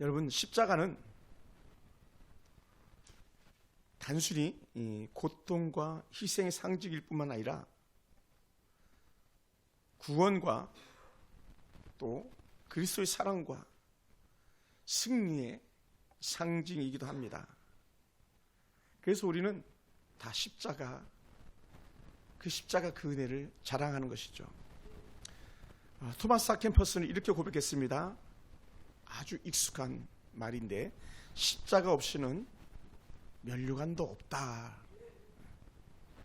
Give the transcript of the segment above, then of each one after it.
여러분, 십자가는 단순히 고통과 희생의 상징일 뿐만 아니라 구원과 또 그리스도의 사랑과 승리의 상징이기도 합니다. 그래서 우리는 다 십자가 그 은혜를 자랑하는 것이죠. 토마스 하켄퍼스는 이렇게 고백했습니다. 아주 익숙한 말인데, 십자가 없이는 면류관도 없다.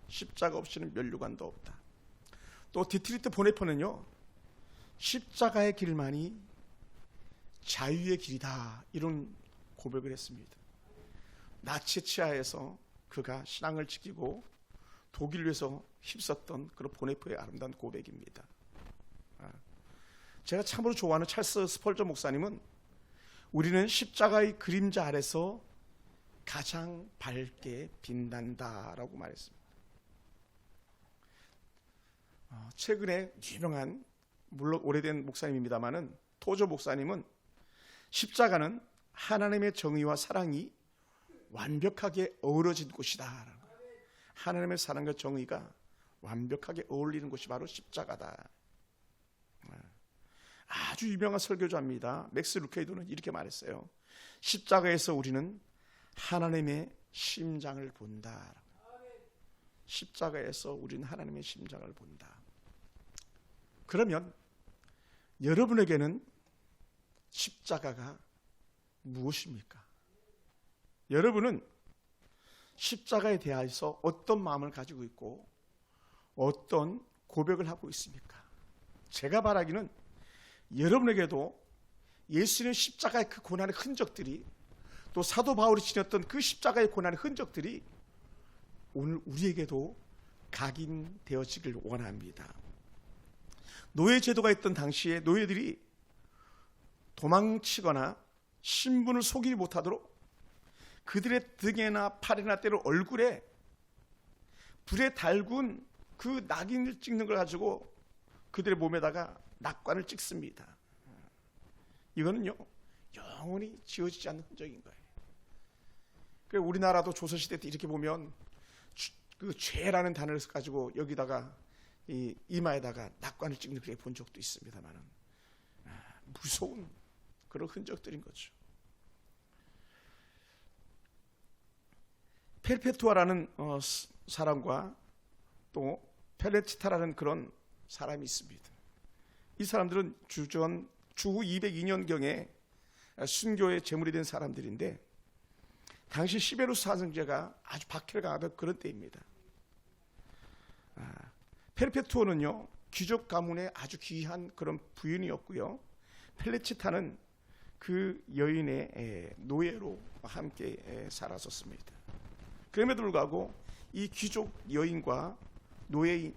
십자가 없이는 면류관도 없다. 또 디트리트 보네퍼는요, 십자가의 길만이 자유의 길이다, 이런 고백을 했습니다. 나치 치하에서 그가 신앙을 지키고 독일을 위해서 힘썼던 그런 보네퍼의 아름다운 고백입니다. 제가 참으로 좋아하는 찰스 스펄저 목사님은 우리는 십자가의 그림자 아래서 가장 밝게 빛난다라고 말했습니다. 최근에 유명한, 물론 오래된 목사님입니다마는, 토저 목사님은 십자가는 하나님의 정의와 사랑이 완벽하게 어우러진 곳이다. 하나님의 사랑과 정의가 완벽하게 어울리는 곳이 바로 십자가다. 아주 유명한 설교자입니다. 맥스 루케이도는 이렇게 말했어요. 십자가에서 우리는 하나님의 심장을 본다. 십자가에서 우리는 하나님의 심장을 본다. 그러면 여러분에게는 십자가가 무엇입니까? 여러분은 십자가에 대해서 어떤 마음을 가지고 있고 어떤 고백을 하고 있습니까? 제가 바라기는 여러분에게도 예수님의 십자가의 그 고난의 흔적들이, 또 사도 바울이 지녔던 그 십자가의 고난의 흔적들이 오늘 우리에게도 각인되어지길 원합니다. 노예 제도가 있던 당시에 노예들이 도망치거나 신분을 속이지 못하도록 그들의 등에나 팔이나 때로 얼굴에 불에 달군 그 낙인을 찍는 걸 가지고 그들의 몸에다가 낙관을 찍습니다. 이거는요, 영원히 지워지지 않는 흔적인 거예요. 그러니까 우리나라도 조선시대 때 이렇게 보면 그 죄라는 단어를 가지고 여기다가 이마에다가 낙관을 찍는 그렇게 본 적도 있습니다만은, 무서운 그런 흔적들인 거죠. 페르페투아라는 사람과 또 펠레치타라는 그런 사람이 있습니다. 이 사람들은 주후 202년경에 순교의 제물이 된 사람들인데, 당시 시베루스 사성제가 아주 박해를 가하던 그런 때입니다. 페르페투어는요, 귀족 가문의 아주 귀한 그런 부인이었고요, 펠레치타는 그 여인의 노예로 함께 살았었습니다. 그럼에도 불구하고 이 귀족 여인과 노예인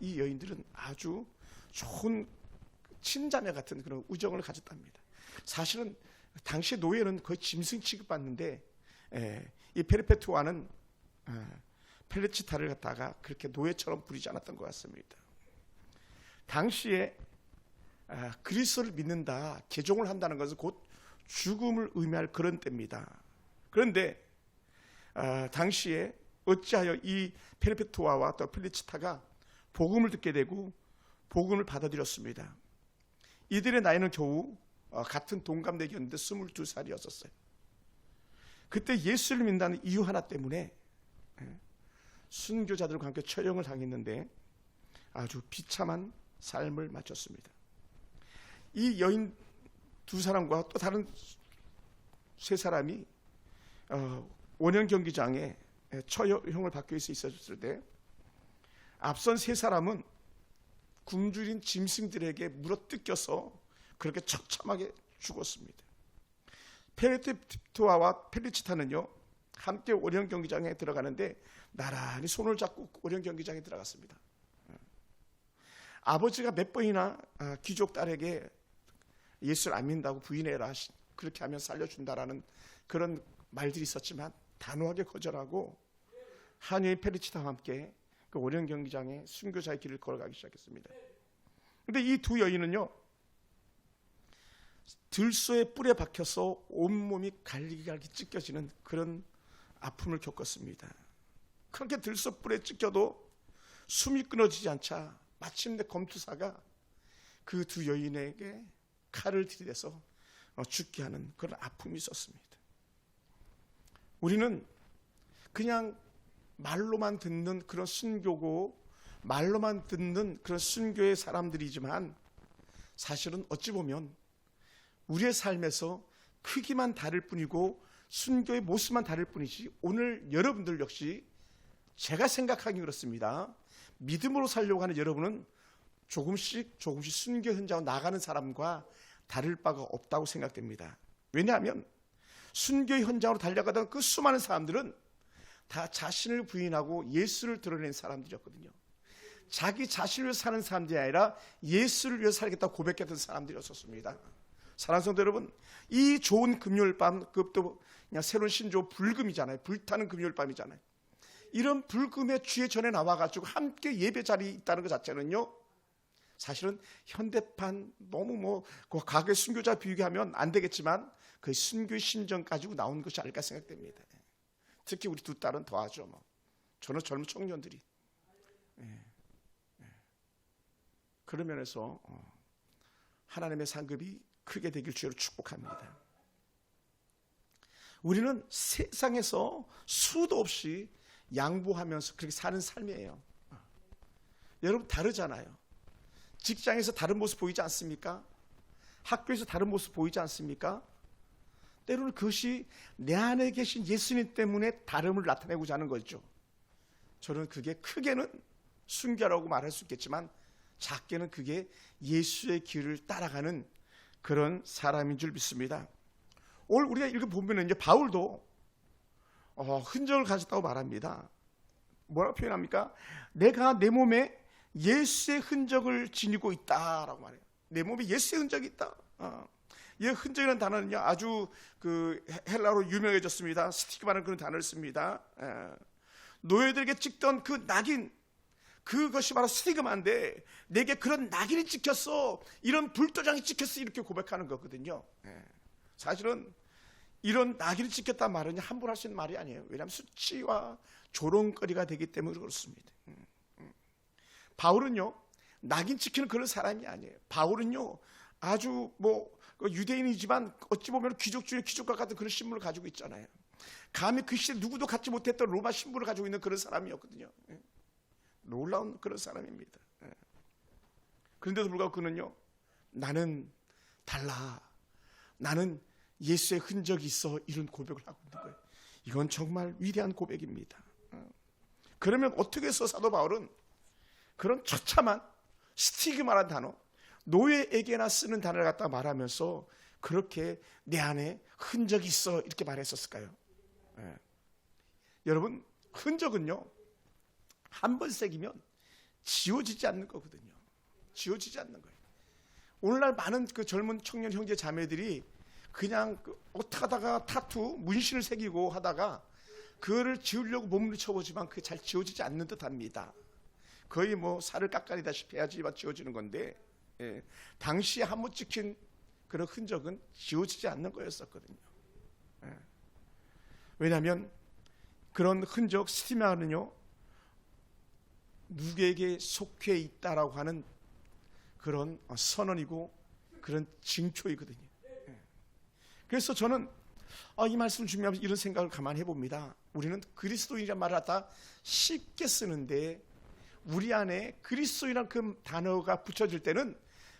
이 여인들은 아주 좋은 친자매 같은 그런 우정을 가졌답니다. 사실은 당시 노예는 거의 짐승 취급받는데, 이 페르페투아는 펠레치타를 갖다가 그렇게 노예처럼 부리지 않았던 것 같습니다. 당시에 그리스도를 믿는다, 개종을 한다는 것은 곧 죽음을 의미할 그런 때입니다. 그런데 당시에 어찌하여 이 페르페투아와 또 펠레치타가 복음을 듣게 되고 복음을 받아들였습니다. 이들의 나이는 겨우 같은 동갑내기였는데 22살이었었어요. 그때 예수를 믿는다는 이유 하나 때문에 순교자들과 함께 처형을 당했는데 아주 비참한 삶을 마쳤습니다. 이 여인 두 사람과 또 다른 세 사람이 원형 경기장에 처형을 받기 위해서 있었을 때, 앞선 세 사람은 굶주린 짐승들에게 물어뜯겨서 그렇게 처참하게 죽었습니다. 페르페투아와 펠리치타는요, 함께 원형 경기장에 들어가는데 나란히 손을 잡고 원형 경기장에 들어갔습니다. 아버지가 몇 번이나 귀족 딸에게 예수를 안 믿는다고 부인해라, 그렇게 하면 살려준다라는 그런 말들이 있었지만 단호하게 거절하고 한여인 펠리치타와 함께 그 원형 경기장에 순교자의 길을 걸어가기 시작했습니다. 그런데 이 두 여인은요, 들소의 뿔에 박혀서 온몸이 갈기갈기 찢겨지는 그런 아픔을 겪었습니다. 그렇게 들소 뿔에 찢겨도 숨이 끊어지지 않자 마침내 검투사가 그 두 여인에게 칼을 들이대서 죽게 하는 그런 아픔이 있었습니다. 우리는 그냥 말로만 듣는 그런 순교고 말로만 듣는 그런 순교의 사람들이지만 사실은 어찌 보면 우리의 삶에서 크기만 다를 뿐이고 순교의 모습만 다를 뿐이지 오늘 여러분들 역시 제가 생각하기 그렇습니다. 믿음으로 살려고 하는 여러분은 조금씩 순교 현장으로 나가는 사람과 다를 바가 없다고 생각됩니다. 왜냐하면 순교의 현장으로 달려가던 그 수많은 사람들은 다 자신을 부인하고 예수를 드러낸 사람들이었거든요. 자기 자신을 위해 사는 사람들이 아니라 예수를 위해 살겠다고 고백했던 사람들이었습니다. 사랑하는 성도 여러분, 이 좋은 금요일 밤, 그것도 그냥 새로운 신조 불금이잖아요. 불타는 금요일 밤이잖아요. 이런 불금의 주의 전에 나와가지고 함께 예배 자리에 있다는 것 자체는요, 사실은 현대판 너무 과거의 순교자 비유하면 안 되겠지만 그 순교의 심정 가지고 나온 것이 아닐까 생각됩니다. 특히 우리 두 딸은 더하죠. 저는 젊은 청년들이 그런 면에서 하나님의 상급이 크게 되길 주로 축복합니다. 우리는 세상에서 수도 없이 양보하면서 그렇게 사는 삶이에요. 여러분 다르잖아요. 직장에서 다른 모습 보이지 않습니까? 학교에서 다른 모습 보이지 않습니까? 때로는 그것이 내 안에 계신 예수님 때문에 다름을 나타내고자 하는 거죠. 저는 그게 크게는 순교라고 말할 수 있겠지만 작게는 그게 예수의 길을 따라가는 그런 사람인 줄 믿습니다. 오늘 우리가 읽어보면 이제 바울도 흔적을 가졌다고 말합니다. 뭐라고 표현합니까? 내가 내 몸에 예수의 흔적을 지니고 있다라고 말해요. 내 몸에 예수의 흔적이 있다. 이 흔적이라는 단어는요 아주 그 헬라어로 유명해졌습니다. 스티그마라는 그런 단어를 씁니다. 노예들에게 찍던 그 낙인, 그것이 바로 스티그마인데 내게 그런 낙인이 찍혔어, 이런 불도장이 찍혔어, 이렇게 고백하는 거거든요. 사실은 이런 낙인이 찍혔단 말은 함부로 할 수 있는 말이 아니에요. 왜냐하면 수치와 조롱거리가 되기 때문에 그렇습니다. 바울은요 낙인 찍히는 그런 사람이 아니에요. 바울은요 아주 유대인이지만 어찌 보면 귀족 중에 귀족과 같은 그런 신분을 가지고 있잖아요. 감히 그 시대 누구도 갖지 못했던 로마 신분을 가지고 있는 그런 사람이었거든요. 놀라운 그런 사람입니다. 그런데도 불구하고 그는요, 나는 달라, 나는 예수의 흔적이 있어, 이런 고백을 하고 있는 거예요. 이건 정말 위대한 고백입니다. 그러면 어떻게 해서 사도 바울은 그런 처참한 스티그마라는 단어, 노예에게나 쓰는 단어를 갖다가 말하면서 그렇게 내 안에 흔적이 있어, 이렇게 말했었을까요? 여러분, 흔적은요 한 번 새기면 지워지지 않는 거거든요. 지워지지 않는 거예요. 오늘날 많은 그 젊은 청년 형제 자매들이 그냥 어떻게 하다가 타투, 문신을 새기고 하다가 그거를 지우려고 몸을 쳐보지만 그게 잘 지워지지 않는 듯 합니다. 거의 살을 깎아내다시피 해야지만 지워지는 건데, 당시에 한번 찍힌 그런 흔적은 지워지지 않는 거였었거든요. 왜냐하면 그런 흔적, 스티마는요 누구에게 속해 있다라고 하는 그런 선언이고 그런 징표이거든요. 그래서 저는 이 말씀을 준비하면서 이런 생각을 가만히 해봅니다. 우리는 그리스도인이라는 말을 갖다 쉽게 쓰는데 우리 안에 그리스도인이라는 그 단어가 붙여질 때는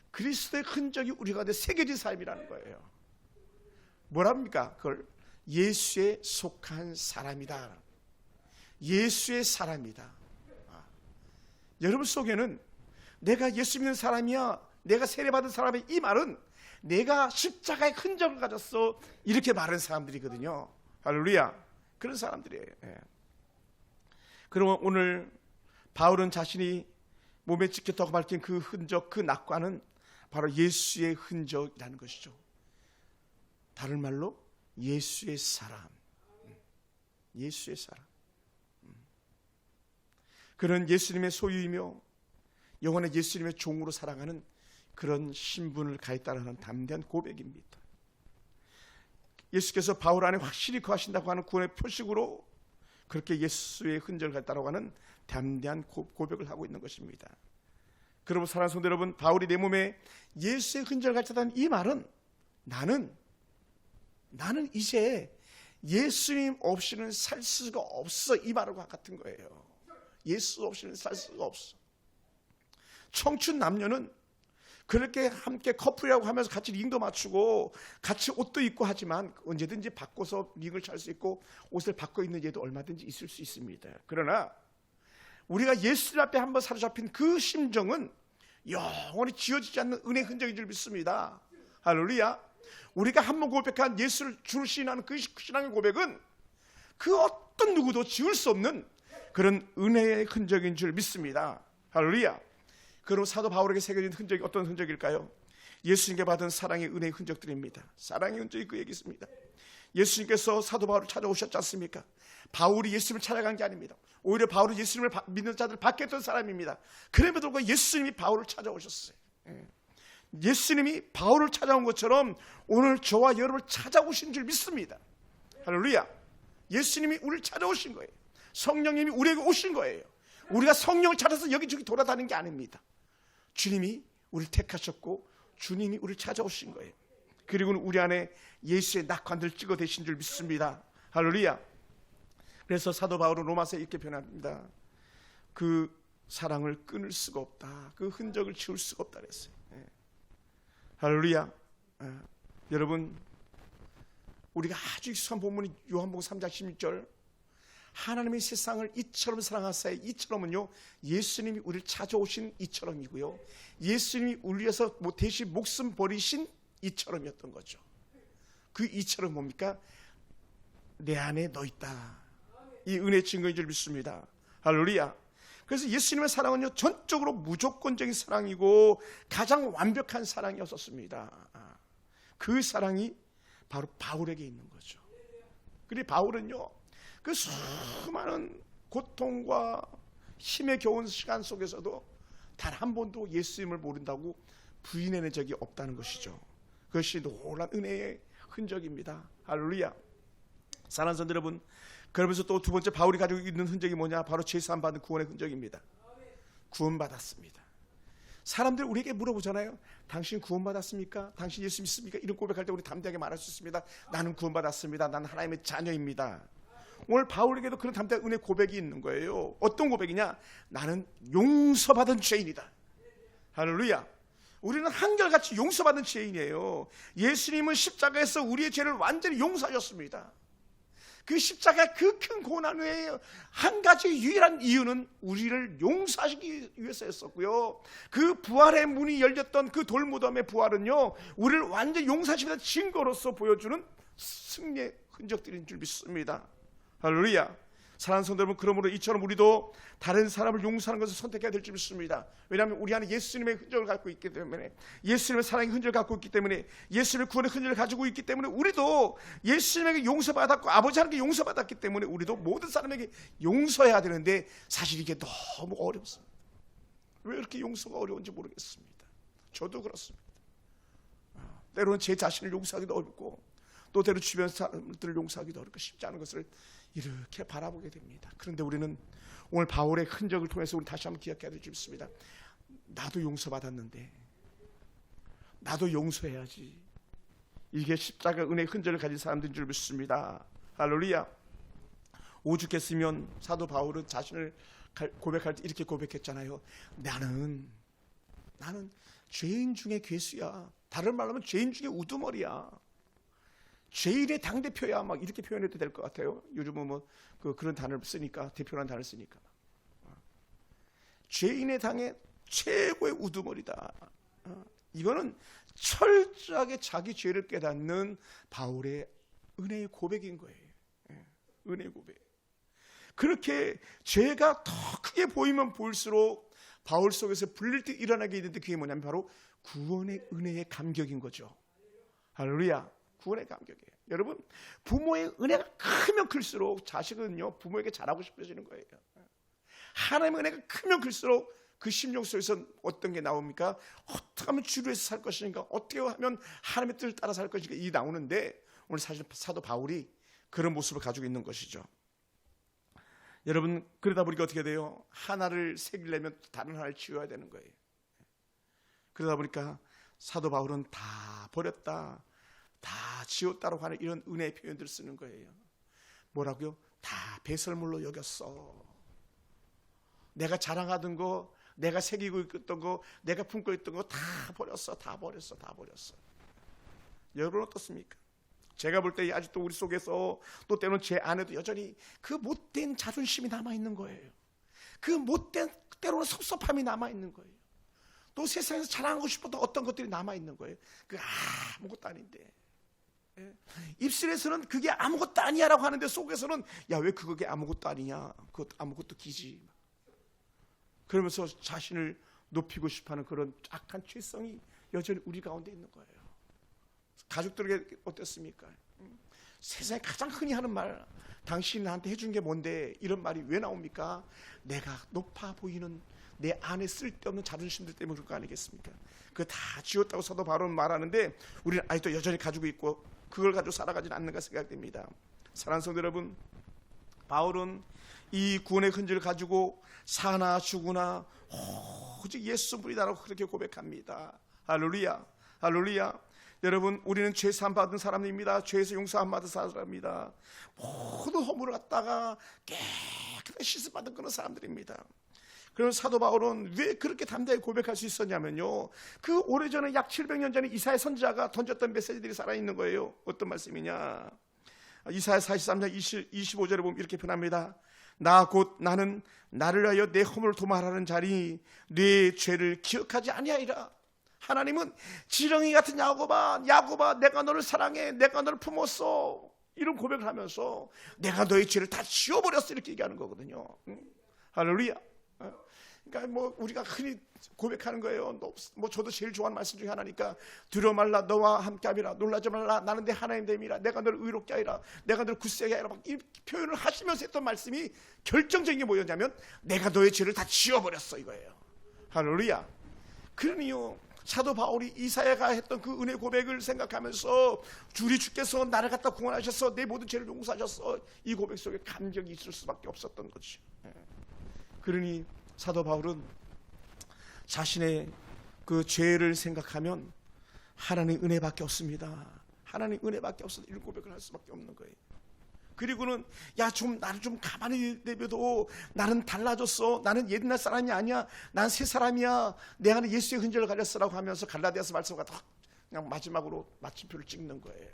그리스도의 흔적이 우리 가운데 새겨진 삶이라는 거예요. 뭐랍니까? 그걸 예수에 속한 사람이다. 예수의 사람이다. 여러분 속에는 내가 예수 믿는 사람이야, 내가 세례받은 사람이야, 이 말은 내가 십자가의 흔적을 가졌어, 이렇게 말하는 사람들이거든요. 할렐루야. 그런 사람들이에요. 그러면 오늘 바울은 자신이 몸에 찍혔다고 밝힌 그 흔적, 그 낙관은 바로 예수의 흔적이라는 것이죠. 다른 말로 예수의 사람. 예수의 사람. 그는 예수님의 소유이며 영원의 예수님의 종으로 살아가는 그런 신분을 가했다는 담대한 고백입니다. 예수께서 바울 안에 확실히 거하신다고 하는 구원의 표식으로 그렇게 예수의 흔적을 갖다라고 하는 담대한 고백을 하고 있는 것입니다. 그러므로 사랑하는 성도 여러분, 바울이 내 몸에 예수의 흔적을 갖다는 이 말은 나는 이제 예수님 없이는 살 수가 없어, 이 말과 같은 거예요. 예수 없이는 살 수가 없어. 청춘 남녀는 그렇게 함께 커플이라고 하면서 같이 링도 맞추고 같이 옷도 입고 하지만 언제든지 바꿔서 링을 찰 수 있고 옷을 바꿔 입는 예도 얼마든지 있을 수 있습니다. 그러나 우리가 예수님 앞에 한번 사로잡힌 그 심정은 영원히 지워지지 않는 은혜의 흔적인 줄 믿습니다. 할렐루야. 우리가 한번 고백한 예수를 주를 시인하는 그 신앙의 고백은 그 어떤 누구도 지울 수 없는 그런 은혜의 흔적인 줄 믿습니다. 할렐루야. 그럼 사도 바울에게 새겨진 흔적이 어떤 흔적일까요? 예수님께 받은 사랑의 은혜의 흔적들입니다. 사랑의 흔적이 그 얘기 있습니다. 예수님께서 사도 바울을 찾아오셨지 않습니까? 바울이 예수님을 찾아간 게 아닙니다. 오히려 바울은 예수님을 믿는 자들을 받겠던 사람입니다. 그럼에도 불구하고 예수님이 바울을 찾아오셨어요. 예수님이 바울을 찾아온 것처럼 오늘 저와 여러분을 찾아오신 줄 믿습니다. 할렐루야. 예수님이 우리를 찾아오신 거예요. 성령님이 우리에게 오신 거예요. 우리가 성령을 찾아서 여기저기 돌아다니는 게 아닙니다. 주님이 우리를 택하셨고 주님이 우리를 찾아오신 거예요. 그리고는 우리 안에 예수의 낙관들 찍어대신 줄 믿습니다. 할렐루야. 그래서 사도 바울은 로마서에 이렇게 표현합니다. 그 사랑을 끊을 수가 없다. 그 흔적을 지울 수가 없다 그랬어요. 할렐루야. 여러분, 우리가 아주 익숙한 본문이 요한복음 3장 16절, 하나님의 세상을 이처럼 사랑하사에, 이처럼은요 예수님이 우리를 찾아오신 이처럼이고요, 예수님이 우리 위해서 대신 목숨 버리신 이처럼이었던 거죠. 그 이처럼 뭡니까? 내 안에 너 있다. 이 은혜의 증거인 줄 믿습니다. 할렐루야. 그래서 예수님의 사랑은요 전적으로 무조건적인 사랑이고 가장 완벽한 사랑이었었습니다. 그 사랑이 바로 바울에게 있는 거죠. 그리고 바울은요 그 수많은 고통과 힘에 겨운 시간 속에서도 단 한 번도 예수님을 모른다고 부인해낸 적이 없다는 것이죠. 그것이 놀라운 은혜의 흔적입니다. 할렐루야. 사랑하는 성도 여러분, 그러면서 또 두 번째 바울이 가지고 있는 흔적이 뭐냐? 바로 죄사함 받은 구원의 흔적입니다. 구원받았습니다. 사람들이 우리에게 물어보잖아요. 당신 구원받았습니까? 당신 예수 믿습니까? 이런 고백할 때 우리 담대하게 말할 수 있습니다. 나는 구원받았습니다. 나는 하나님의 자녀입니다. 오늘 바울에게도 그런 담대한 은혜 고백이 있는 거예요. 어떤 고백이냐? 나는 용서받은 죄인이다. 할렐루야. 우리는 한결같이 용서받은 죄인이에요. 예수님은 십자가에서 우리의 죄를 완전히 용서하셨습니다. 그 십자가 그 큰 고난 외에 한 가지 유일한 이유는 우리를 용서하시기 위해서였었고요. 그 부활의 문이 열렸던 그 돌무덤의 부활은요 우리를 완전히 용서하시는 증거로서 보여주는 승리의 흔적들인 줄 믿습니다. 할렐루야. 사랑하는 성도 여러분, 그러므로 이처럼 우리도 다른 사람을 용서하는 것을 선택해야 될 줄 믿습니다. 왜냐하면 우리 안에 예수님의 흔적을 갖고 있기 때문에, 예수님의 사랑의 흔적을 갖고 있기 때문에, 예수님의 구원의 흔적을 가지고 있기 때문에 우리도 예수님에게 용서받았고 아버지 하나님께 용서받았기 때문에 우리도 모든 사람에게 용서해야 되는데 사실 이게 너무 어렵습니다. 왜 이렇게 용서가 어려운지 모르겠습니다. 저도 그렇습니다. 때로는 제 자신을 용서하기도 어렵고 또 때로 주변 사람들을 용서하기도 어렵고 쉽지 않은 것을 이렇게 바라보게 됩니다. 그런데 우리는 오늘 바울의 흔적을 통해서 우리 다시 한번 기억해야 될 줄 믿습니다. 나도 용서받았는데 나도 용서해야지. 이게 십자가 은혜의 흔적을 가진 사람들인 줄 믿습니다. 할렐루야. 오죽했으면 사도 바울은 자신을 고백할 때 이렇게 고백했잖아요. 나는 죄인 중에 괴수야. 다른 말로 하면 죄인 중에 우두머리야. 죄인의 당대표야. 막 이렇게 표현해도 될 것 같아요. 요즘은 뭐 그런 단어를 쓰니까, 대표라는 단어를 쓰니까. 죄인의 당의 최고의 우두머리다. 이거는 철저하게 자기 죄를 깨닫는 바울의 은혜의 고백인 거예요. 은혜의 고백. 그렇게 죄가 더 크게 보이면 보일수록 바울 속에서 불릴 때 일어나게 되는데 그게 뭐냐면 바로 구원의 은혜의 감격인 거죠. 할렐루야. 구원의 감격이에요. 여러분, 부모의 은혜가 크면 클수록 자식은요 부모에게 잘하고 싶어지는 거예요. 하나님의 은혜가 크면 클수록 그 심령 속에서 어떤 게 나옵니까? 어떻게 하면 주를 위해서 살 것인가? 어떻게 하면 하나님의 뜻을 따라 살 것인가? 이 나오는데 오늘 사실 사도 바울이 그런 모습을 가지고 있는 것이죠. 여러분, 그러다 보니까 어떻게 돼요? 하나를 새기려면 다른 하나를 지워야 되는 거예요. 그러다 보니까 사도 바울은 다 버렸다, 다 지웠다라고 하는 이런 은혜의 표현들을 쓰는 거예요. 뭐라고요? 다 배설물로 여겼어. 내가 자랑하던 거, 내가 새기고 있던 거, 내가 품고 있던 거 다 버렸어. 다 버렸어. 다 버렸어. 여러분 어떻습니까? 제가 볼 때 아직도 우리 속에서 또 때로는 제 안에도 여전히 그 못된 자존심이 남아있는 거예요. 그 못된 때로는 섭섭함이 남아있는 거예요. 또 세상에서 자랑하고 싶었던 어떤 것들이 남아있는 거예요. 그 아무것도 아닌데, 입술에서는 그게 아무것도 아니야 라고 하는데 속에서는 야, 왜 그게 아무것도 아니냐, 그것 아무것도 기지, 그러면서 자신을 높이고 싶어하는 그런 악한 죄성이 여전히 우리 가운데 있는 거예요. 가족들에게 어땠습니까? 세상에 가장 흔히 하는 말, 당신 나한테 해준 게 뭔데, 이런 말이 왜 나옵니까? 내가 높아 보이는 내 안에 쓸데없는 자존심들 때문에 그럴 거 아니겠습니까? 그거 다 지웠다고 사도 바울은 말하는데 우리는 아직도 여전히 가지고 있고 그걸 가지고 살아가지는 않는가 생각됩니다. 사랑하는 성도 여러분, 바울은 이 구원의 흔적을 가지고 사나 죽으나 오직 예수뿐이다라고 그렇게 고백합니다. 할렐루야, 할렐루야. 여러분, 우리는 죄 사함 받은 사람입니다. 죄에서 용서함 받은 사람입니다. 모든 허물을 갖다가 깨끗하게 씻음 받은 그런 사람들입니다. 그런 사도 바울은 왜 그렇게 담대하게 고백할 수 있었냐면요, 그 오래전에 약 700년 전에 이사야 선지자가 던졌던 메시지들이 살아있는 거예요. 어떤 말씀이냐, 이사야 43장 25절에 보면 이렇게 표현합니다. 나 곧 나는 나를 위하여 내 허물을 도말하는 자리 내 죄를 기억하지 아니하리라. 하나님은 지렁이 같은 야곱아, 야곱아, 내가 너를 사랑해, 내가 너를 품었어, 이런 고백을 하면서 내가 너의 죄를 다 지워버렸어, 이렇게 얘기하는 거거든요. 할렐루야. 그러니까 뭐 우리가 흔히 고백하는 거예요. 뭐 저도 제일 좋아하는 말씀 중에 하나니까, 두려워 말라, 너와 함께함이라, 놀라지 말라, 나는 내 하나님 됨이라, 내가 너를 의롭게 하리라, 내가 너를 굳세게 하리라, 막 이 표현을 하시면서 했던 말씀이 결정적인 게 뭐였냐면 내가 너의 죄를 다 지워버렸어, 이거예요. 할렐루야. 그러니요, 사도 바울이 이사야가 했던 그 은혜 고백을 생각하면서 우리 주께서 나를 갖다 구원하셔서 내 모든 죄를 용서하셨어, 이 고백 속에 감격이 있을 수밖에 없었던 거죠. 그러니 사도 바울은 자신의 그 죄를 생각하면 하나님의 은혜밖에 없습니다. 하나님의 은혜밖에 없어서 이런 고백을 할 수밖에 없는 거예요. 그리고는 야, 좀 나를 좀 가만히 내버려둬, 나는 달라졌어, 나는 옛날 사람이 아니야, 난 새 사람이야, 내 안에 예수의 흔적을 가졌어라고 하면서 갈라디아서 말씀과 그냥 마지막으로 마침표를 찍는 거예요.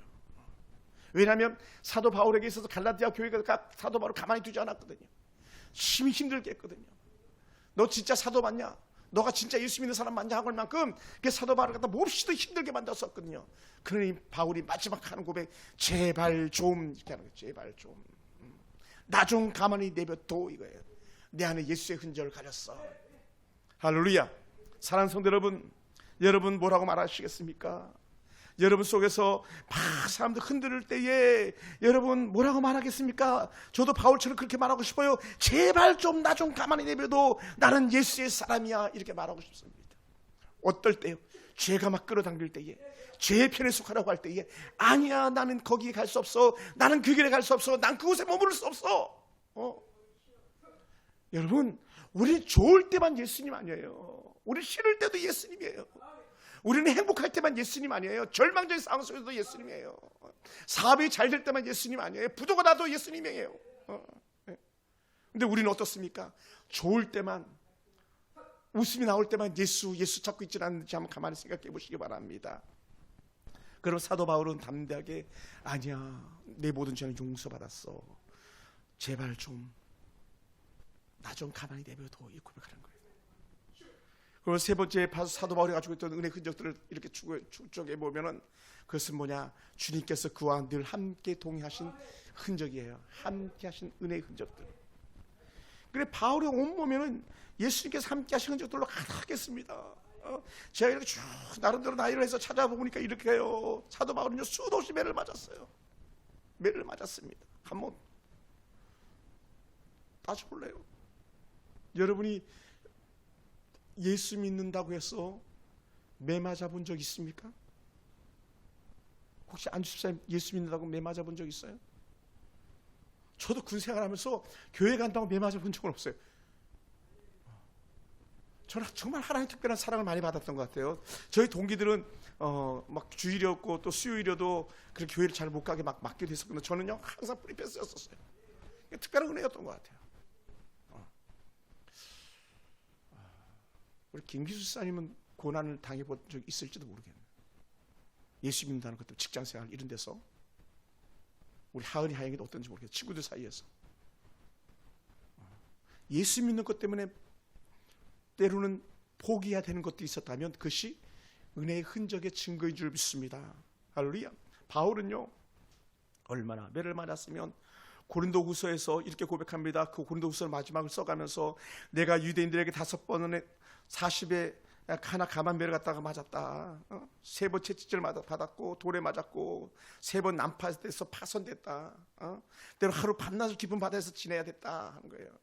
왜냐하면 사도 바울에게 있어서 갈라디아 교회가 사도 바울을 가만히 두지 않았거든요. 힘이 힘들게 했거든요. 너 진짜 사도 맞냐? 너가 진짜 예수 믿는 사람 맞냐? 하고 할 만큼 그 사도 바울을 갖다 몹시도 힘들게 만들었었거든요. 그러니 바울이 마지막 하는 고백, 제발 좀, 이렇게 하는 거예요. 제발 좀, 나 좀 가만히 내버려둬, 이거예요. 내 안에 예수의 흔적을 가졌어. 할렐루야. 사랑하는 성도 여러분, 여러분 뭐라고 말하시겠습니까? 여러분 속에서 막 사람들 흔들 때에 여러분 뭐라고 말하겠습니까? 저도 바울처럼 그렇게 말하고 싶어요. 제발 좀 나 좀 가만히 내버려둬, 나는 예수의 사람이야, 이렇게 말하고 싶습니다. 어떨 때요? 죄가 막 끌어당길 때에, 죄의 편에 속하라고 할 때에, 아니야, 나는 거기에 갈 수 없어, 나는 그 길에 갈 수 없어, 난 그곳에 머무를 수 없어. 여러분, 우리 좋을 때만 예수님 아니에요. 우리 싫을 때도 예수님이에요. 우리는 행복할 때만 예수님 아니에요. 절망적인 상황 속에서도 예수님이에요. 사업이 잘 될 때만 예수님 아니에요. 부도가 나도 예수님이에요. 근데 우리는 어떻습니까? 좋을 때만, 웃음이 나올 때만 예수 찾고 있지 않는지 한번 가만히 생각해 보시기 바랍니다. 그럼 사도 바울은 담대하게, 아니야, 내 모든 죄는 용서받았어, 제발 좀 나 좀 가만히 내버려둬, 이 고백하는 거예요. 그리고 세 번째 사도 바울이 가지고 있던 은혜 흔적들을 이렇게 추적해 보면은 그것은 뭐냐? 주님께서 그와 늘 함께 동행하신 흔적이에요. 함께 하신 은혜의 흔적들. 그래, 바울의 온몸에는 예수님께서 함께 하신 흔적들로 가득했습니다. 제가 이렇게 쭉 나름대로 나이를 해서 찾아보니까 이렇게 해요. 사도 바울은요, 수도 없이 매를 맞았어요. 매를 맞았습니다. 한번 따져볼래요? 여러분이 예수 믿는다고 해서 매 맞아 본 적 있습니까? 혹시 안주집사님 예수 믿는다고 매 맞아 본 적 있어요? 저도 군 생활하면서 교회 간다고 매 맞아 본 적은 없어요. 저는 정말 하나님 특별한 사랑을 많이 받았던 것 같아요. 저희 동기들은 막 주일이었고 또 수요일이어도 그렇게 교회를 잘 못 가게 막 맡기도 했었거든요. 저는요 항상 프리패스였었어요. 특별한 은혜였던 것 같아요. 우리 김기수 사님은 고난을 당해본 적이 있을지도 모르겠네요. 예수 믿는다는 것도 직장생활 이런 데서. 우리 하은이 하영이도 어떤지 모르겠어요. 친구들 사이에서. 예수 믿는 것 때문에 때로는 포기해야 되는 것도 있었다면 그것이 은혜의 흔적의 증거인 줄 믿습니다. 할렐루야. 바울은요 얼마나 매를 맞았으면 고린도후서에서 이렇게 고백합니다. 그 고린도후서 마지막을 써가면서 내가 유대인들에게 5번에 40에 하나 가만 매를 갖다가 맞았다. 3번 채찍질 받았고 돌에 맞았고 3번 난파돼서 파손됐다. 때로 하루 밤낮을 깊은 바다에서 지내야 됐다 하는 거예요.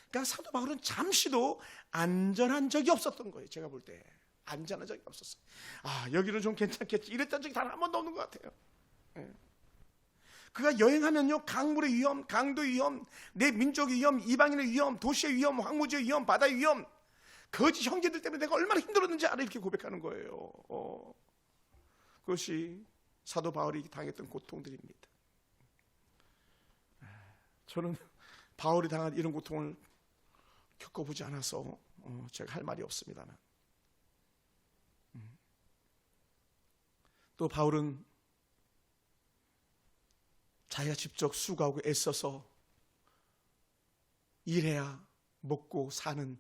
그러니까 사도 바울은 잠시도 안전한 적이 없었던 거예요. 제가 볼 때 안전한 적이 없었어요. 여기는 좀 괜찮겠지 이랬던 적이 단 한 번도 없는 것 같아요. 그가 여행하면요 강물의 위험, 강도의 위험, 내 민족의 위험, 이방인의 위험, 도시의 위험, 황무지의 위험, 바다의 위험, 거짓 형제들 때문에 내가 얼마나 힘들었는지 알아 이렇게 고백하는 거예요. 그것이 사도 바울이 당했던 고통들입니다. 저는 바울이 당한 이런 고통을 겪어보지 않아서 제가 할 말이 없습니다만 또 바울은 자기가 직접 수고하고 애써서 일해야 먹고 사는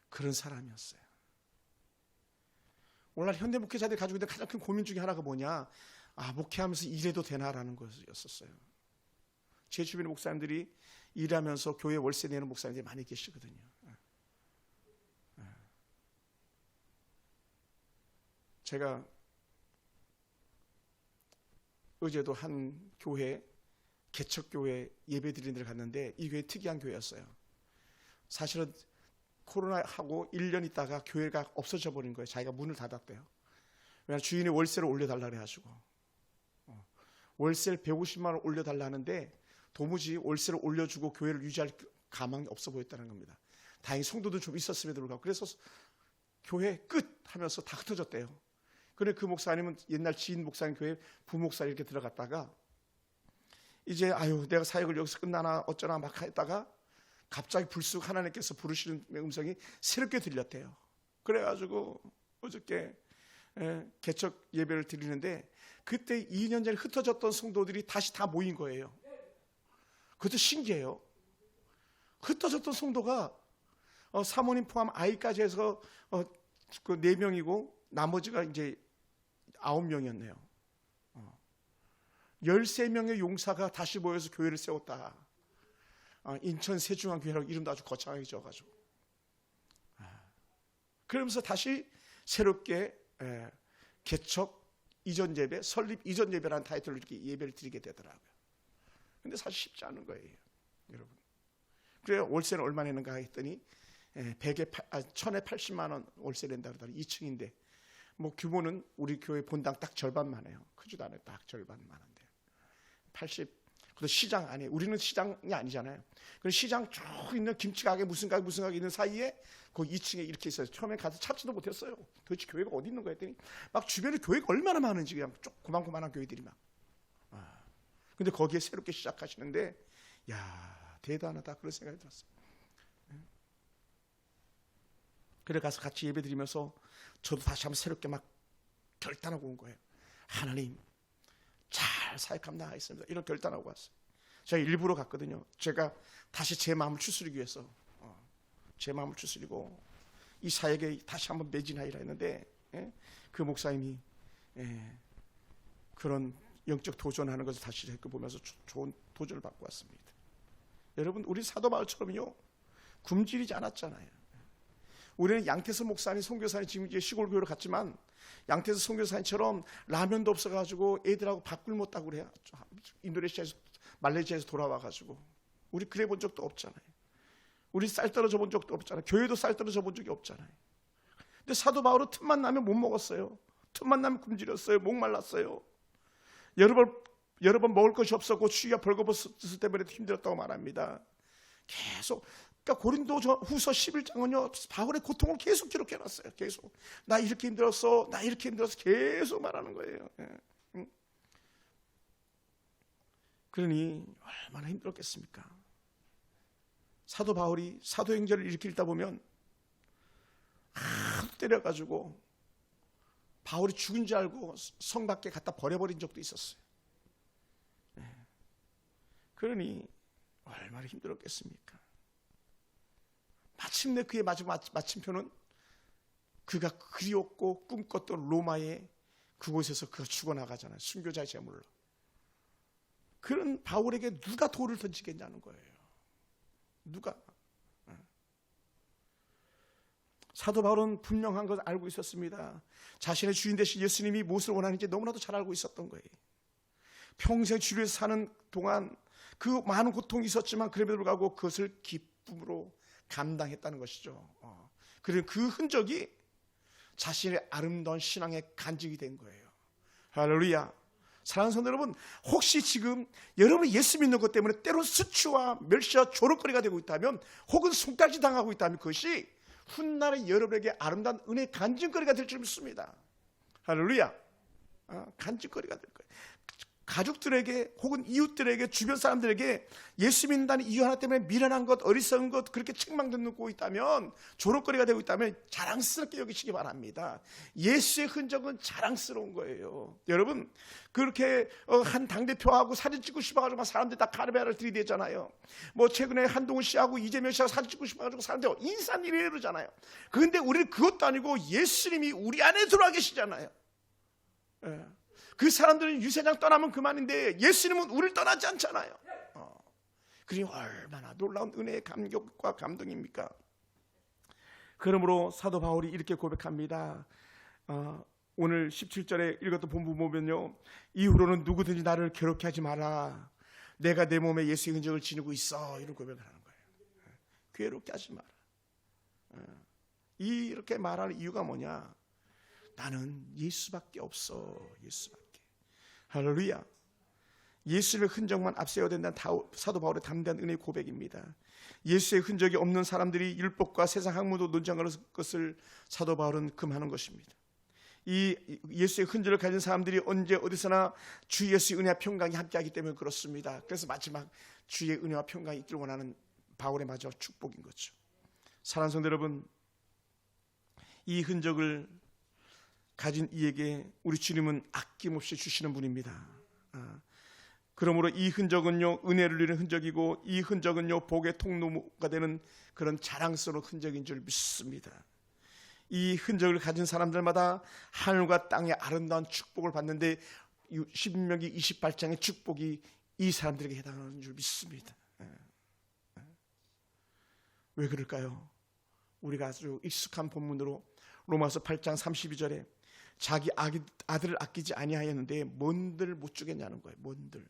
그런 사람이었어요. 오늘날 현대 목회자들이 가지고 있는 가장 큰 고민 중에 하나가 뭐냐, 목회하면서 일해도 되나라는 것이었었어요. 제 주변의 목사님들이 일하면서 교회 월세 내는 목사님들이 많이 계시거든요. 제가 어제도 한 교회, 개척교회 예배 드리는 데를 갔는데 이 교회 특이한 교회였어요. 사실은 코로나하고 1년 있다가 교회가 없어져 버린 거예요. 자기가 문을 닫았대요. 왜냐하면 주인이 월세를 올려달라 그래가지고 월세를 150만 원 올려달라 하는데 도무지 월세를 올려주고 교회를 유지할 가망이 없어 보였다는 겁니다. 다행히 성도도 좀 있었음에도 불구하고 그래서 교회 끝 하면서 다 흩어졌대요. 그래 그 목사님은 옛날 지인 목사님 교회 부목사 이렇게 들어갔다가 이제 내가 사역을 여기서 끝나나 어쩌나 막 했다가 갑자기 불쑥 하나님께서 부르시는 음성이 새롭게 들렸대요. 그래가지고 어저께 개척 예배를 드리는데 그때 2년 전에 흩어졌던 성도들이 다시 다 모인 거예요. 그것도 신기해요. 흩어졌던 성도가 사모님 포함 아이까지 해서 그 4명이고 나머지가 이제 9명이었네요. 13명의 용사가 다시 모여서 교회를 세웠다. 인천 세중앙교회라고 이름도 아주 거창하게 지어가지고 그러면서 다시 새롭게 개척 이전 예배, 설립 이전 예배라는 타이틀로 이렇게 예배를 드리게 되더라고요. 근데 사실 쉽지 않은 거예요, 여러분. 그래요. 월세는 얼마 내는가 했더니 1080만 원 월세 낸다 그러더니 2층인데 뭐 규모는 우리 교회 본당 딱 절반만 해요. 크지도 않아요. 딱 절반만 한데 80. 시장 안에 우리는 시장이 아니잖아요. 그 시장 쭉 있는 김치 가게 무슨 가게 있는 사이에 그 2층에 이렇게 있어요. 처음에 가서 찾지도 못했어요. 도대체 교회가 어디 있는 거야 했더니 막 주변에 교회가 얼마나 많은지 그냥 쭉 고만고만한 교회들이 막. 근데 거기에 새롭게 시작하시는데 야 대단하다 그런 생각이 들었어요. 그래 가서 같이 예배 드리면서 저도 다시 한번 새롭게 막 결단하고 온 거예요. 하나님 잘 사역하면 나가겠습니다. 이런 결단하고 왔어요. 제가 일부러 갔거든요. 제가 다시 제 마음을 추스리기 위해서 제 마음을 추스리고 이 사역에 다시 한번 매진하리라 했는데 그 목사님이 그런 영적 도전하는 것을 다시 보면서 좋은 도전을 받고 왔습니다. 여러분 우리 사도 바울처럼요 굶주리지 않았잖아요. 우리는 양태서 목사님, 선교사님 지금 이제 시골 교회로 갔지만 양태서 선교사님처럼 라면도 없어가지고 애들하고 밥 굶었다고 그래요. 인도네시아에서 말레이시아에서 돌아와가지고 우리 그래 본 적도 없잖아요. 우리 쌀 떨어져 본 적도 없잖아요. 교회도 쌀 떨어져 본 적이 없잖아요. 근데 사도 바울은 틈만 나면 못 먹었어요. 틈만 나면 굶주렸어요. 목말랐어요. 여러 번 먹을 것이 없었고 추위가 벌거벗었을 때문에 힘들었다고 말합니다. 계속, 그러니까 고린도 후서 11장은요 바울의 고통을 계속 기록해놨어요. 계속 나 이렇게 힘들었어, 나 이렇게 힘들었어, 계속 말하는 거예요. 그러니 얼마나 힘들었겠습니까? 사도 바울이 사도행전을 이렇게 읽다 보면 하도 때려가지고 바울이 죽은 줄 알고 성 밖에 갖다 버려버린 적도 있었어요. 그러니 얼마나 힘들었겠습니까? 마침내 그의 마지막 마침표는 그가 그리웠고 꿈꿨던 로마의 그곳에서 그가 죽어나가잖아요. 순교자의 제물로. 그런 바울에게 누가 돌을 던지겠냐는 거예요. 누가? 사도 바울은 분명한 걸 알고 있었습니다. 자신의 주인 되신 예수님이 무엇을 원하는지 너무나도 잘 알고 있었던 거예요. 평생 주를 사는 동안 그 많은 고통이 있었지만 그럼에도 불구하고 그것을 기쁨으로 감당했다는 것이죠. 그리고 그 흔적이 자신의 아름다운 신앙의 간직이 된 거예요. 할렐루야. 사랑하는 성도 여러분, 혹시 지금 여러분이 예수 믿는 것 때문에 때로 수치와 멸시와 조롱거리가 되고 있다면, 혹은 손가락질 당하고 있다면, 그것이 훗날에 여러분에게 아름다운 은혜의 간증거리가 될 줄 믿습니다. 할렐루야. 간증거리가 될 거예요. 가족들에게 혹은 이웃들에게, 주변 사람들에게 예수 믿는다는 이유 하나 때문에 미련한 것, 어리석은 것, 그렇게 책망듣고 있다면, 조롱거리가 되고 있다면 자랑스럽게 여기시기 바랍니다. 예수의 흔적은 자랑스러운 거예요. 여러분, 그렇게 한 당대표하고 사진 찍고 싶어가지고 사람들이 다 카르베라를 들이대잖아요. 뭐 최근에 한동훈 씨하고 이재명 씨하고 사진 찍고 싶어가지고 사람들이 인사님이 이러잖아요. 그런데 우리는 그것도 아니고 예수님이 우리 안에 들어와 계시잖아요. 그 사람들은 유세장 떠나면 그만인데 예수님은 우리를 떠나지 않잖아요. 그러니 얼마나 놀라운 은혜의 감격과 감동입니까? 그러므로 사도 바울이 이렇게 고백합니다. 오늘 17절에 읽었던 본문 보면요, 이후로는 누구든지 나를 괴롭게 하지 마라. 내가 내 몸에 예수의 흔적을 지니고 있어. 이런 고백을 하는 거예요. 괴롭게 하지 마라. 이렇게 말하는 이유가 뭐냐? 나는 예수밖에 없어. 예수밖에. 할렐루야. 예수의 흔적만 앞세워야 된다는 사도 바울의 담대한 은혜의 고백입니다. 예수의 흔적이 없는 사람들이 율법과 세상 학문도 논쟁하는 것을 사도 바울은 금하는 것입니다. 이 예수의 흔적을 가진 사람들이 언제 어디서나 주 예수의 은혜와 평강이 함께하기 때문에 그렇습니다. 그래서 마지막 주의 은혜와 평강이 있기를 원하는 바울의 마지막 축복인 거죠. 사랑하는 성도 여러분, 이 흔적을 가진 이에게 우리 주님은 아낌없이 주시는 분입니다. 그러므로 이 흔적은요, 은혜를 누리는 흔적이고, 이 흔적은요, 복의 통로가 되는 그런 자랑스러운 흔적인 줄 믿습니다. 이 흔적을 가진 사람들마다 하늘과 땅의 아름다운 축복을 받는데, 신명기 28장의 축복이 이 사람들에게 해당하는 줄 믿습니다. 왜 그럴까요? 우리가 아주 익숙한 본문으로 로마서 8장 32절에 자기 아들을 아끼지 아니하였는데 뭔들 못 주겠냐는 거예요. 뭔들.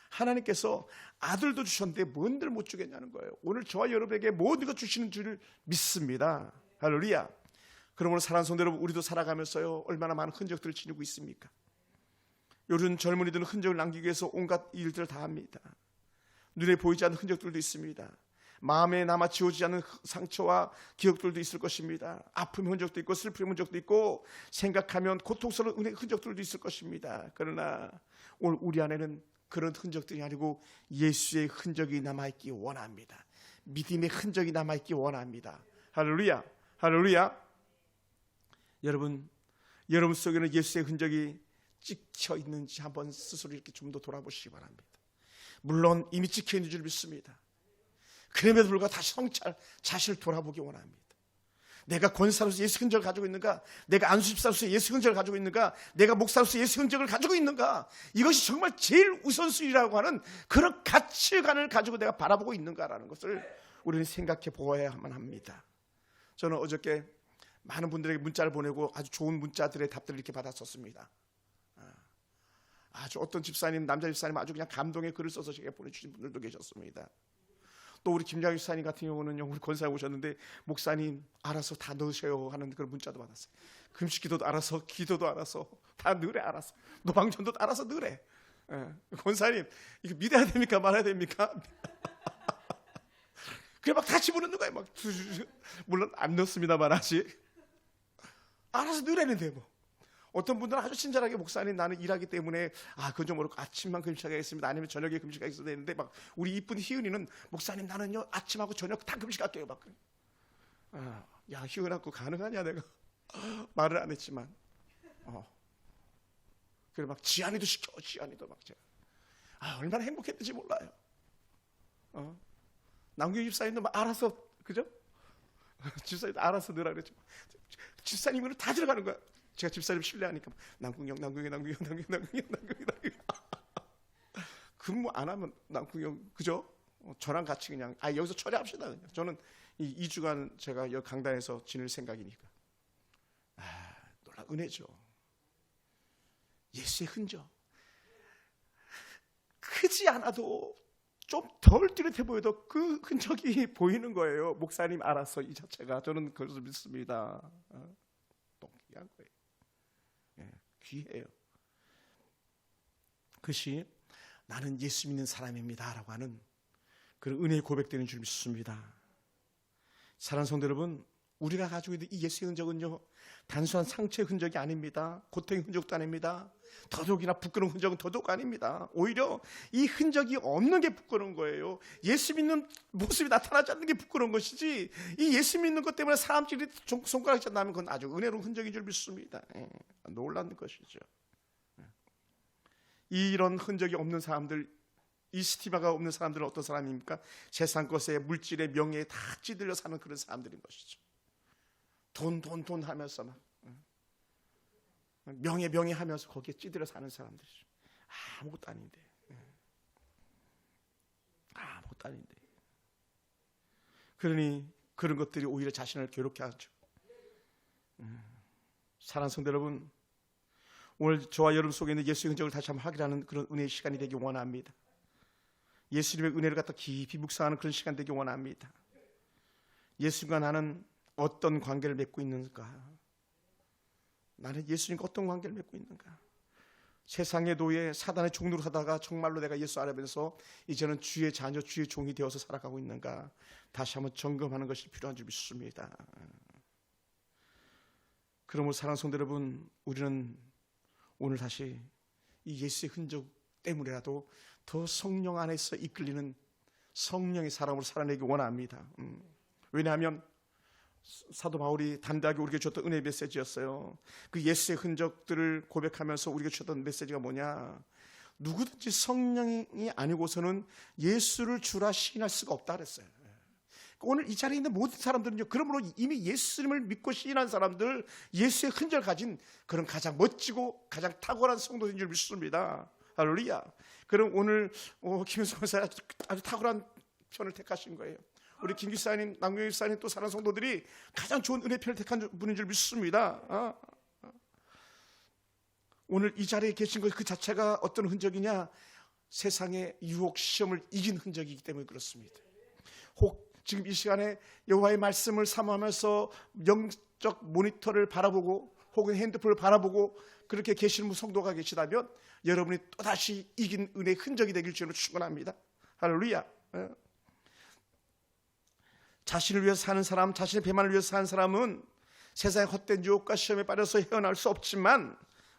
하나님께서 아들도 주셨는데 뭔들 못 주겠냐는 거예요. 오늘 저와 여러분에게 모든 것 주시는 줄 믿습니다. 할렐루야. 그러므로 사랑하는 성도 여러분, 우리도 살아가면서요, 얼마나 많은 흔적들을 지니고 있습니까? 요즘 젊은이들은 흔적을 남기기 위해서 온갖 일들을 다 합니다. 눈에 보이지 않는 흔적들도 있습니다. 마음에 남아 지워지지 않는 상처와 기억들도 있을 것입니다. 아픔의 흔적도 있고 슬픔의 흔적도 있고 생각하면 고통스러운 흔적들도 있을 것입니다. 그러나 오늘 우리 안에는 그런 흔적들이 아니고 예수의 흔적이 남아있기 원합니다. 믿음의 흔적이 남아있기 원합니다. 할렐루야. 할렐루야. 여러분 속에는 예수의 흔적이 찍혀 있는지 한번 스스로 이렇게 좀 더 돌아보시기 바랍니다. 물론 이미 찍혀 있는 줄 믿습니다. 그럼에도 불구하고 다시 성찰, 자신을 돌아보기 원합니다. 내가 권사로서 예수 흔적을 가지고 있는가? 내가 안수집사로서 예수 흔적을 가지고 있는가? 내가 목사로서 예수 흔적을 가지고 있는가? 이것이 정말 제일 우선순위라고 하는 그런 가치관을 가지고 내가 바라보고 있는가라는 것을 우리는 생각해 보아야만 합니다. 저는 어저께 많은 분들에게 문자를 보내고 아주 좋은 문자들의 답들을 이렇게 받았었습니다. 아주 어떤 집사님, 남자 집사님 아주 그냥 감동의 글을 써서 제게 보내주신 분들도 계셨습니다. 또 우리 김장희 집사님 같은 경우는요, 우리 권사에 오셨는데 목사님 알아서 다 넣으셔요 하는 그런 문자도 받았어요. 금식기도도 알아서, 기도도 알아서 다 넣으래. 알아서 노방전도 알아서 넣으래. 권사님 이거 믿어야 됩니까 말아야 됩니까? 그래 막 다 집어넣는 거예요. 막 물론 안 넣습니다만 아직 알아서 넣으라는데 뭐. 어떤 분들은 아주 친절하게 목사님 나는 일하기 때문에 그건 좀 어렵고 아침만 금식하겠습니다. 아니면 저녁에 금식하겠어야 되는데 막 우리 이쁜 희은이는 목사님 나는요 아침하고 저녁 다 금식할게요. 막 야 희은하고 가능하냐 내가 말을 안 했지만 그래 막 지안이도 시켜. 지안이도 막 제가 얼마나 행복했는지 몰라요. 남규 집사님도 막 알아서 그죠? 집사님 알아서 넣으라 그랬죠. 집사님은 다 들어가는 거야. 제가 집사님 신뢰하니까 남궁영 근무 안 하면 남궁영 그죠? 저랑 같이 그냥 여기서 처리합시다. 그냥. 저는 이 2주간 제가 여기 강단에서 지낼 생각이니까. 놀라 은혜죠. 예수의 흔적. 크지 않아도 좀 덜 뚜렷해 보여도 그 흔적이 보이는 거예요. 목사님 알아서 이 자체가 저는 그것을 믿습니다. 너무 귀한 거예요. 귀해요. 그것이 나는 예수 믿는 사람입니다 라고 하는 그런 은혜의 고백되는 줄 믿습니다. 사랑하는 성도 여러분, 우리가 가지고 있는 이 예수의 흔적은요 단순한 상처의 흔적이 아닙니다. 고통의 흔적도 아닙니다. 더더욱이나 부끄러운 흔적은 더더욱 아닙니다. 오히려 이 흔적이 없는 게 부끄러운 거예요. 예수 믿는 모습이 나타나지 않는 게 부끄러운 것이지, 이 예수 믿는 것 때문에 사람들이 손가락질 나면 그건 아주 은혜로운 흔적인 줄 믿습니다. 놀라는 것이죠. 이런 흔적이 없는 사람들, 이 스티마가 없는 사람들은 어떤 사람입니까? 세상 것에 물질에 명예에 다 찌들려 사는 그런 사람들인 것이죠. 돈 하면서 막 명예 하면서 거기에 찌들어 사는 사람들이죠. 아무것도 아닌데. 아무것도 아닌데. 그러니 그런 것들이 오히려 자신을 괴롭게 하죠. 사랑하는 성도 여러분, 오늘 저와 여러분 속에 있는 예수의 흔적을 다시 한번 확인하는 그런 은혜의 시간이 되기 원합니다. 예수님의 은혜를 갖다 깊이 묵상하는 그런 시간 되기 원합니다. 예수님과 나는 어떤 관계를 맺고 있는가? 나는 예수님과 어떤 관계를 맺고 있는가? 세상의 노예, 사단의 종로로 하다가 정말로 내가 예수 알아보면서 이제는 주의 자녀, 주의 종이 되어서 살아가고 있는가? 다시 한번 점검하는 것이 필요한 줄 믿습니다. 그러므로 사랑하는 성도 여러분, 우리는 오늘 다시 이 예수의 흔적 때문에라도 더 성령 안에서 이끌리는 성령의 사람으로 살아내기 원합니다. 왜냐하면 사도 바울이 담대하게 우리에게 줬던 은혜의 메시지였어요. 그 예수의 흔적들을 고백하면서 우리에게 줬던 메시지가 뭐냐? 누구든지 성령이 아니고서는 예수를 주라 시인할 수가 없다 그랬어요. 오늘 이 자리에 있는 모든 사람들은요, 그러므로 이미 예수님을 믿고 시인한 사람들, 예수의 흔적을 가진 그런 가장 멋지고 가장 탁월한 성도인 줄 믿습니다. 할렐루야. 그럼 오늘 김윤수 권사 아주 탁월한 편을 택하신 거예요. 우리 김 기사님, 남경 기사님 또 사랑하는 성도들이 가장 좋은 은혜 편을 택한 분인 줄 믿습니다. 오늘 이 자리에 계신 것 그 자체가 어떤 흔적이냐? 세상의 유혹 시험을 이긴 흔적이기 때문에 그렇습니다. 혹 지금 이 시간에 여호와의 말씀을 사모하면서 영적 모니터를 바라보고 혹은 핸드폰을 바라보고 그렇게 계시는 성도가 계시다면 여러분이 또다시 이긴 은혜의 흔적이 되길 주로 축원합니다. 할렐루야. 자신을 위해서 사는 사람, 자신의 배만을 위해서 사는 사람은 세상의 헛된 유혹과 시험에 빠져서 헤어날 수 없지만,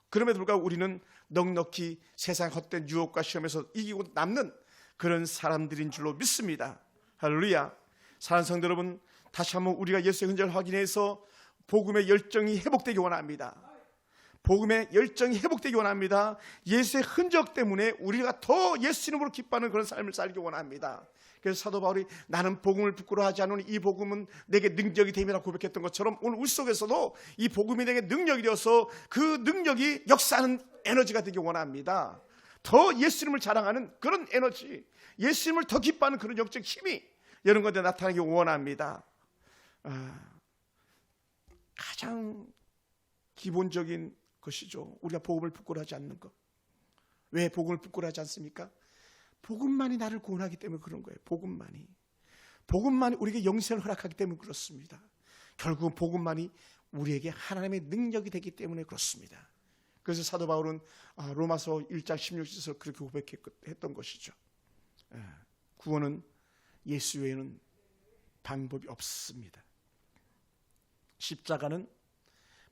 그럼에도 불구하고 우리는 넉넉히 세상의 헛된 유혹과 시험에서 이기고 남는 그런 사람들인 줄로 믿습니다. 할렐루야. 사랑하는 성도 여러분, 다시 한번 우리가 예수의 흔적을 확인해서 복음의 열정이 회복되기 원합니다. 복음의 열정이 회복되기 원합니다. 예수의 흔적 때문에 우리가 더 예수 이름으로 기뻐하는 그런 삶을 살기 원합니다. 그래서 사도 바울이 나는 복음을 부끄러워하지 않으니 이 복음은 내게 능력이 됨이라고 고백했던 것처럼 오늘 우리 속에서도 이 복음이 내게 능력이 되어서 그 능력이 역사하는 에너지가 되기 원합니다. 더 예수 이름을 자랑하는 그런 에너지, 예수 이름을 더 기뻐하는 그런 영적 힘이 이런 것에 나타나기 원합니다. 가장 기본적인 것이죠. 우리가 복음을 부끄러워하지 않는 것. 왜 복음을 부끄러워하지 않습니까? 복음만이 나를 구원하기 때문에 그런 거예요. 복음만이. 복음만이 우리에게 영생을 허락하기 때문에 그렇습니다. 결국은 복음만이 우리에게 하나님의 능력이 되기 때문에 그렇습니다. 그래서 사도 바울은 로마서 1장 16절에서 그렇게 고백했던 것이죠. 구원은 예수 외에는 방법이 없습니다. 십자가는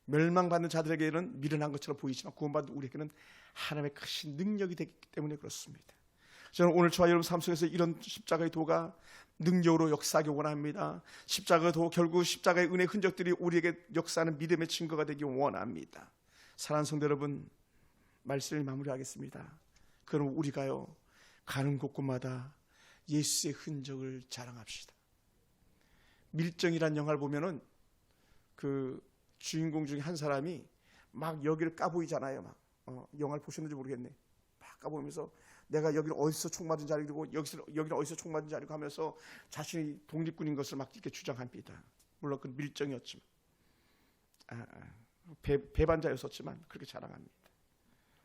멸망받는 자들에게는 미련한 것처럼 보이지만 구원받는 우리에게는 하나님의 크신 능력이 되기 때문에 그렇습니다. 저는 오늘 저와 여러분 삶 속에서 이런 십자가의 도가 능력으로 역사하기 원합니다. 십자가의 도, 결국 십자가의 은혜 흔적들이 우리에게 역사하는 믿음의 증거가 되기 원합니다. 사랑하는 성도 여러분, 말씀을 마무리하겠습니다. 그럼 우리가요, 가는 곳곳마다 예수의 흔적을 자랑합시다. 밀정이란 영화를 보면은 그 주인공 중에 한 사람이 막 여기를 까보이잖아요. 막 영화를 보셨는지 모르겠네. 막 까보면서 내가 여기를 어디서 총 맞은 자리고 여기는 어디서 총 맞은 자리고 하면서 자신이 독립군인 것을 막 이렇게 주장합니다. 물론 그 밀정이었지만 배반자였었지만 그렇게 자랑합니다.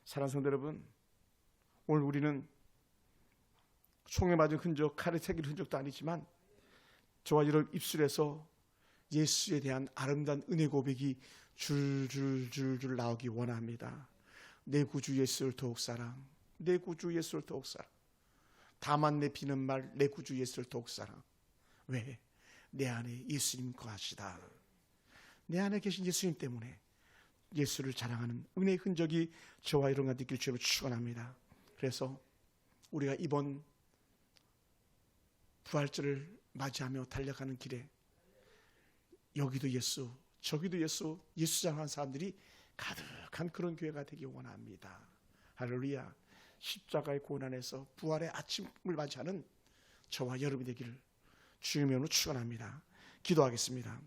사랑하는 성도 여러분, 오늘 우리는 총에 맞은 흔적, 칼에 새긴 흔적도 아니지만 저와 여러분 입술에서 예수에 대한 아름다운 은혜 고백이 줄줄줄줄 나오기 원합니다. 내 구주 예수를 더욱 사랑, 내 구주 예수를 더욱 사랑. 다만 내 비는 말, 내 구주 예수를 더욱 사랑. 왜? 내 안에 예수님 거하시다. 내 안에 계신 예수님 때문에 예수를 자랑하는 은혜의 흔적이 저와 여러분과 느낄 주님을 축원합니다. 그래서 우리가 이번 부활절을 맞이하며 달려가는 길에 여기도 예수, 저기도 예수, 예수 자랑하는 사람들이 가득한 그런 교회가 되기 원합니다. 할렐루야. 십자가의 고난에서 부활의 아침을 맞이하는 저와 여러분이 되기를 주님의 이름으로 축원합니다. 기도하겠습니다.